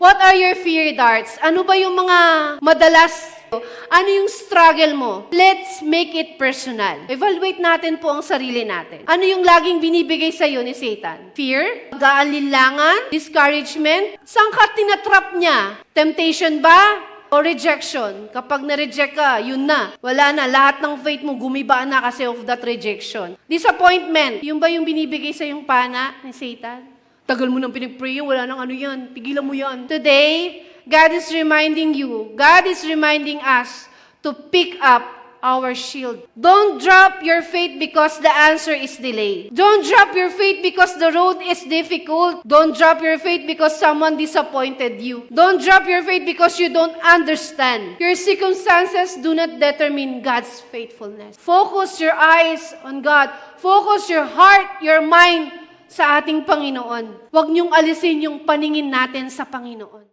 What are your fear darts? Ano ba yung mga madalas? Ano yung struggle mo? Let's make it personal. Evaluate natin po ang sarili natin. Ano yung laging binibigay sa'yo ni Satan? Fear? Pag-aalinlangan? Discouragement? Saan ka tinatrap niya? Temptation ba? O rejection? Kapag na-reject ka, yun na. Wala na. Lahat ng faith mo gumiba na kasi of that rejection. Disappointment? Yung ba yung binibigay sa yung pana ni Satan? Tagal mo nang pinag-pray yun, wala nang ano yan. Pigilan mo yan. Today, God is reminding you, God is reminding us to pick up our shield. Don't drop your faith because the answer is delayed. Don't drop your faith because the road is difficult. Don't drop your faith because someone disappointed you. Don't drop your faith because you don't understand. Your circumstances do not determine God's faithfulness. Focus your eyes on God. Focus your heart, your mind sa ating Panginoon. Huwag niyong alisin yung paningin natin sa Panginoon.